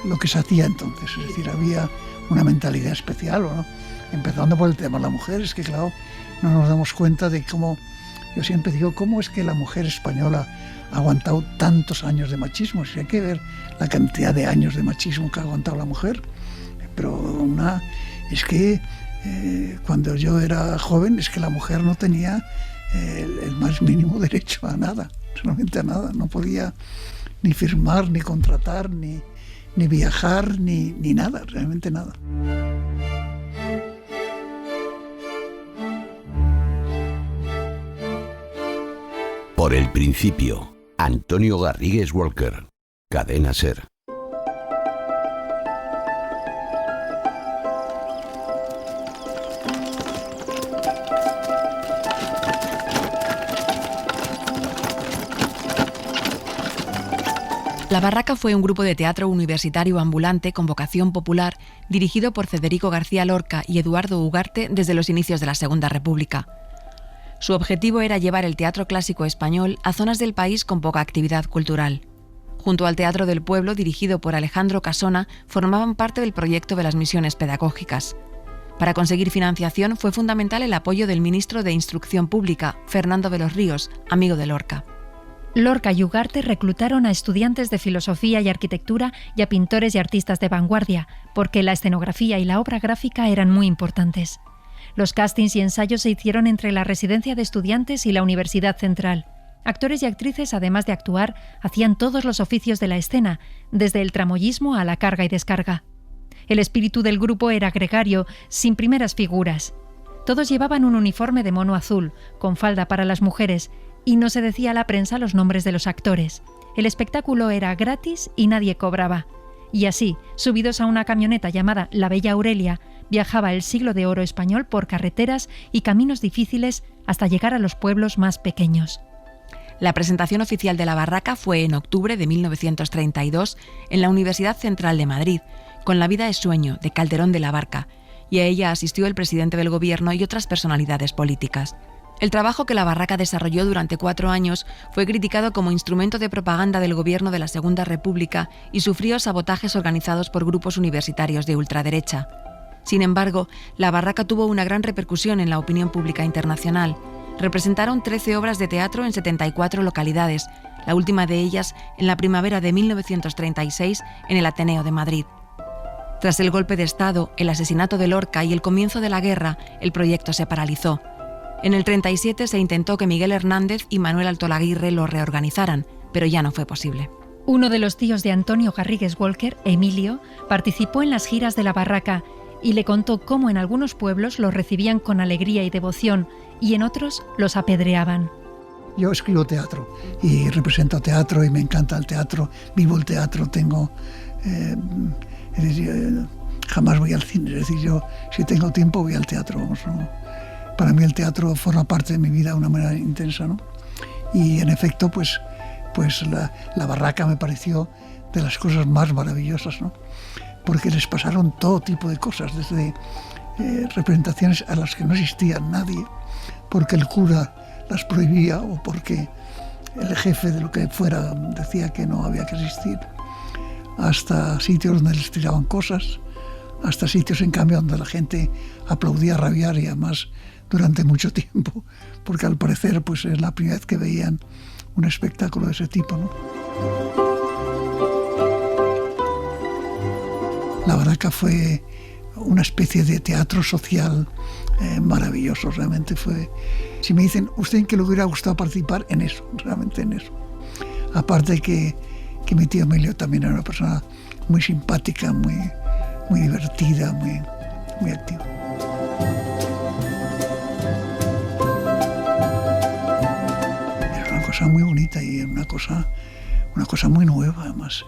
lo que se hacía entonces, es decir, había una mentalidad especial, ¿no? Empezando por el tema de la mujer, es que claro, no nos damos cuenta de cómo, yo siempre digo, cómo es que la mujer española ha aguantado tantos años de machismo. Si hay que ver la cantidad de años de machismo que ha aguantado la mujer, pero es que cuando yo era joven, es que la mujer no tenía el más mínimo derecho a nada, solamente a nada, no podía ni firmar, ni contratar, ni viajar, ni nada, realmente nada. Por el principio, Antonio Garrigues Walker, Cadena SER. La Barraca fue un grupo de teatro universitario ambulante con vocación popular dirigido por Federico García Lorca y Eduardo Ugarte desde los inicios de la Segunda República. Su objetivo era llevar el teatro clásico español a zonas del país con poca actividad cultural. Junto al Teatro del Pueblo, dirigido por Alejandro Casona, formaban parte del proyecto de las misiones pedagógicas. Para conseguir financiación fue fundamental el apoyo del ministro de Instrucción Pública, Fernando de los Ríos, amigo de Lorca. Lorca y Ugarte reclutaron a estudiantes de filosofía y arquitectura y a pintores y artistas de vanguardia, porque la escenografía y la obra gráfica eran muy importantes. Los castings y ensayos se hicieron entre la residencia de estudiantes y la Universidad Central. Actores y actrices, además de actuar, hacían todos los oficios de la escena, desde el tramoyismo a la carga y descarga. El espíritu del grupo era gregario, sin primeras figuras. Todos llevaban un uniforme de mono azul, con falda para las mujeres, y no se decía a la prensa los nombres de los actores. El espectáculo era gratis y nadie cobraba. Y así, subidos a una camioneta llamada La Bella Aurelia, viajaba el siglo de oro español por carreteras y caminos difíciles hasta llegar a los pueblos más pequeños. La presentación oficial de La Barraca fue en octubre de 1932 en la Universidad Central de Madrid, con La vida es sueño, de Calderón de la Barca, y a ella asistió el presidente del gobierno y otras personalidades políticas. El trabajo que La Barraca desarrolló durante 4 años fue criticado como instrumento de propaganda del gobierno de la Segunda República y sufrió sabotajes organizados por grupos universitarios de ultraderecha. Sin embargo, La Barraca tuvo una gran repercusión en la opinión pública internacional. Representaron 13 obras de teatro en 74 localidades, la última de ellas en la primavera de 1936 en el Ateneo de Madrid. Tras el golpe de Estado, el asesinato de Lorca y el comienzo de la guerra, el proyecto se paralizó. En el 37 se intentó que Miguel Hernández y Manuel Altolaguirre lo reorganizaran, pero ya no fue posible. Uno de los tíos de Antonio Garrigues Walker, Emilio, participó en las giras de la Barraca y le contó cómo en algunos pueblos los recibían con alegría y devoción y en otros los apedreaban. Yo escribo teatro y represento teatro y me encanta el teatro, vivo el teatro, jamás voy al cine, es decir, yo si tengo tiempo voy al teatro, vamos, ¿no? Para mí el teatro forma parte de mi vida de una manera intensa, ¿no? Y en efecto, pues la Barraca me pareció de las cosas más maravillosas, ¿no? Porque les pasaron todo tipo de cosas, desde representaciones a las que no existía nadie, porque el cura las prohibía o porque el jefe de lo que fuera decía que no había que asistir, hasta sitios donde les tiraban cosas, hasta sitios en cambio donde la gente aplaudía rabiar y además durante mucho tiempo, porque al parecer pues es la primera vez que veían un espectáculo de ese tipo, ¿no? La Barraca fue una especie de teatro social maravilloso, realmente fue. Si me dicen, ¿usted en qué le hubiera gustado participar? En eso, realmente en eso. Aparte que mi tío Emilio también era una persona muy simpática, muy divertida, muy activa. Era una cosa muy bonita y una cosa muy nueva además.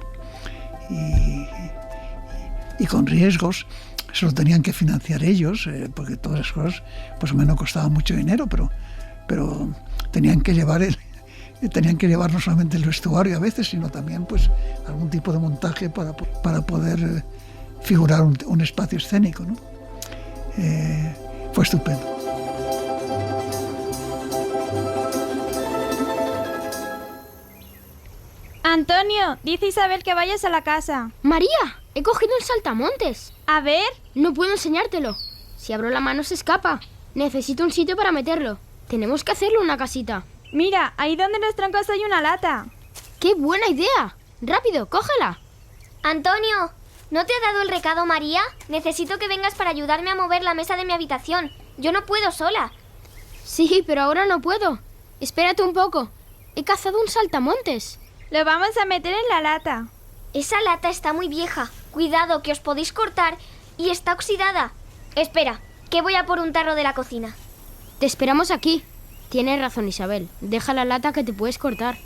Y con riesgos, se lo tenían que financiar ellos, porque todas las cosas pues o menos costaban mucho dinero, pero tenían que llevar no solamente el vestuario a veces, sino también pues algún tipo de montaje para poder figurar un espacio escénico, ¿no? Fue estupendo. Antonio, dice Isabel que vayas a la casa. María, he cogido el saltamontes. A ver. No puedo enseñártelo. Si abro la mano se escapa. Necesito un sitio para meterlo. Tenemos que hacerlo en una casita. Mira, ahí donde los troncos hay una lata. ¡Qué buena idea! Rápido, cógela. Antonio, ¿no te ha dado el recado María? Necesito que vengas para ayudarme a mover la mesa de mi habitación. Yo no puedo sola. Sí, pero ahora no puedo. Espérate un poco. He cazado un saltamontes. Lo vamos a meter en la lata. Esa lata está muy vieja. Cuidado, que os podéis cortar y está oxidada. Espera, que voy a por un tarro de la cocina. Te esperamos aquí. Tienes razón, Isabel. Deja la lata que te puedes cortar.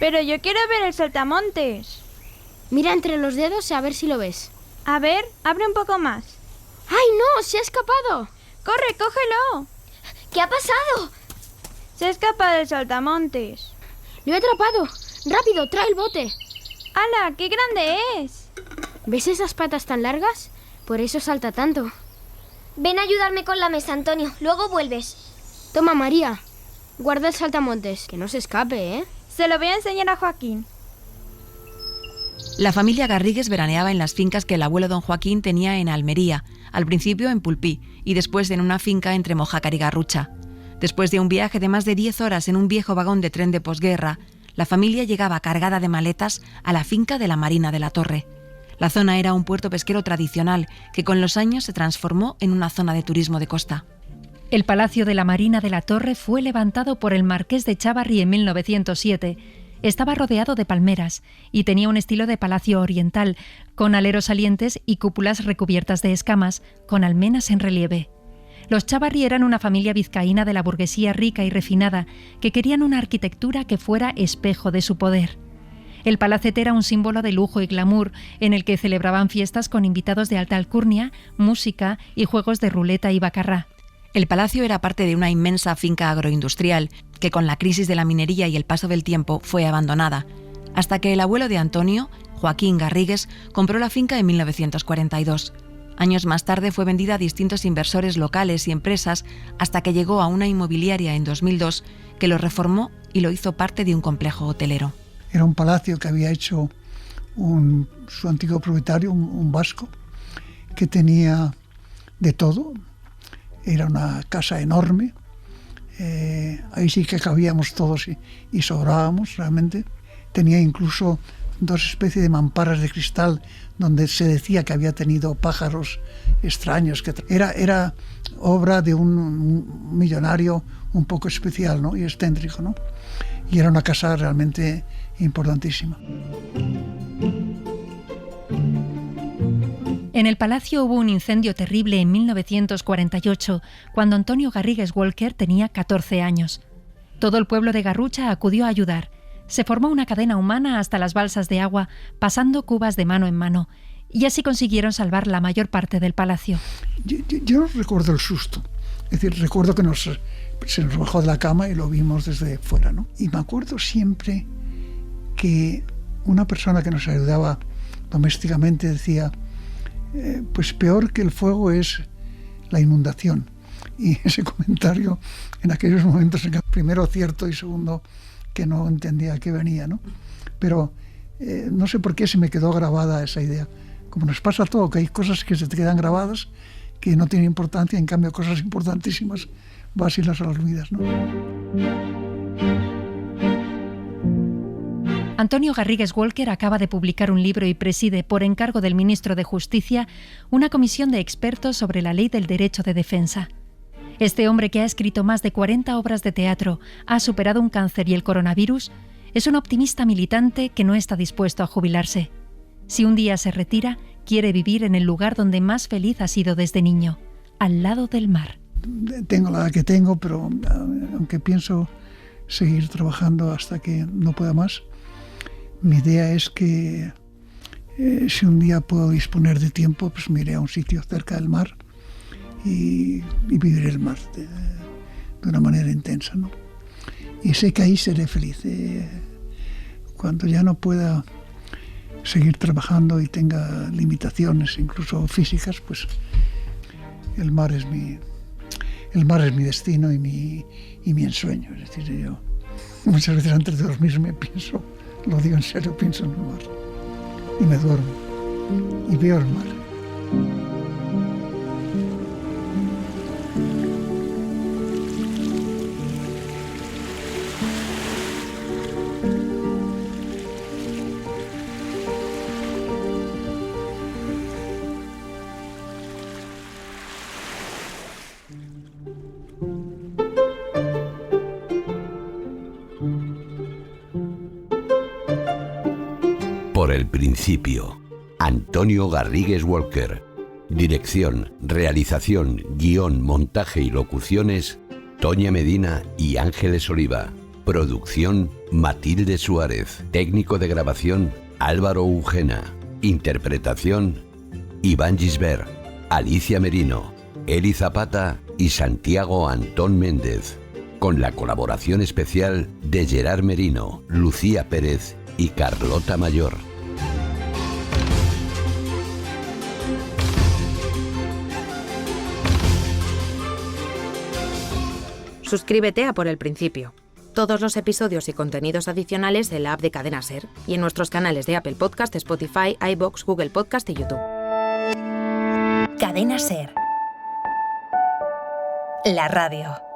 Pero yo quiero ver el saltamontes. Mira entre los dedos a ver si lo ves. A ver, abre un poco más. ¡Ay, no! ¡Se ha escapado! ¡Corre, cógelo! ¿Qué ha pasado? Se ha escapado el saltamontes. ¡Lo he atrapado! ¡Rápido, trae el bote! ¡Hala, qué grande es! ¿Ves esas patas tan largas? Por eso salta tanto. Ven a ayudarme con la mesa, Antonio. Luego vuelves. Toma, María. Guarda el saltamontes, que no se escape, ¿eh? Se lo voy a enseñar a Joaquín. La familia Garrigues veraneaba en las fincas que el abuelo don Joaquín tenía en Almería, al principio en Pulpí y después en una finca entre Mojácar y Garrucha. Después de un viaje de más de 10 horas en un viejo vagón de tren de posguerra, la familia llegaba cargada de maletas a la finca de la Marina de la Torre. La zona era un puerto pesquero tradicional que con los años se transformó en una zona de turismo de costa. El Palacio de la Marina de la Torre fue levantado por el Marqués de Chávarri en 1907. Estaba rodeado de palmeras y tenía un estilo de palacio oriental, con aleros salientes y cúpulas recubiertas de escamas, con almenas en relieve. Los Chávarri eran una familia vizcaína de la burguesía rica y refinada, que querían una arquitectura que fuera espejo de su poder. El palacete era un símbolo de lujo y glamour, en el que celebraban fiestas con invitados de alta alcurnia, música y juegos de ruleta y bacarrá. El palacio era parte de una inmensa finca agroindustrial que con la crisis de la minería y el paso del tiempo fue abandonada, hasta que el abuelo de Antonio, Joaquín Garrigues, compró la finca en 1942. Años más tarde fue vendida a distintos inversores locales y empresas hasta que llegó a una inmobiliaria en 2002 que lo reformó y lo hizo parte de un complejo hotelero. Era un palacio que había hecho su antiguo propietario, un vasco, que tenía de todo. Era una casa enorme, ahí sí que cabíamos todos y sobrábamos realmente. Tenía incluso 2 especies de mamparas de cristal donde se decía que había tenido pájaros extraños. Era obra de un millonario un poco especial, ¿no? Y excéntrico, ¿no? Y era una casa realmente importantísima. En el palacio hubo un incendio terrible en 1948, cuando Antonio Garrigues Walker tenía 14 años. Todo el pueblo de Garrucha acudió a ayudar. Se formó una cadena humana hasta las balsas de agua, pasando cubas de mano en mano, y así consiguieron salvar la mayor parte del palacio. Yo recuerdo el susto. Es decir, recuerdo que se nos bajó de la cama y lo vimos desde fuera, ¿no? Y me acuerdo siempre que una persona que nos ayudaba domésticamente decía, pues peor que el fuego es la inundación. Y ese comentario en aquellos momentos, primero cierto y segundo que no entendía a qué venía, ¿no? Pero no sé por qué se me quedó grabada esa idea. Como nos pasa todo, que hay cosas que se te quedan grabadas que no tienen importancia, en cambio cosas importantísimas vas y las olvidas, ¿no? Antonio Garrigues Walker acaba de publicar un libro y preside, por encargo del ministro de Justicia, una comisión de expertos sobre la ley del derecho de defensa. Este hombre, que ha escrito más de 40 obras de teatro, ha superado un cáncer y el coronavirus, es un optimista militante que no está dispuesto a jubilarse. Si un día se retira, quiere vivir en el lugar donde más feliz ha sido desde niño, al lado del mar. Tengo la edad que tengo, pero aunque pienso seguir trabajando hasta que no pueda más, mi idea es que si un día puedo disponer de tiempo, pues me iré a un sitio cerca del mar y viviré el mar de una manera intensa, ¿no? Y sé que ahí seré feliz. Cuando ya no pueda seguir trabajando y tenga limitaciones, incluso físicas, pues el mar es mi destino y mi ensueño. Es decir, yo muchas veces antes de dormirme pienso, lo digo en serio, pienso en el mar y me duermo y veo el mar. Por el principio, Antonio Garrigues Walker. Dirección, realización, guión, montaje y locuciones, Toña Medina y Ángeles Oliva. Producción, Matilde Suárez. Técnico de grabación, Álvaro Ugena. Interpretación, Iván Gisbert, Alicia Merino, Eli Zapata y Santiago Antón Méndez. Con la colaboración especial de Gerard Merino, Lucía Pérez y Carlota Mayor. Suscríbete a Por el Principio. Todos los episodios y contenidos adicionales en la app de Cadena SER y en nuestros canales de Apple Podcast, Spotify, iVoox, Google Podcast y YouTube. Cadena SER. La radio.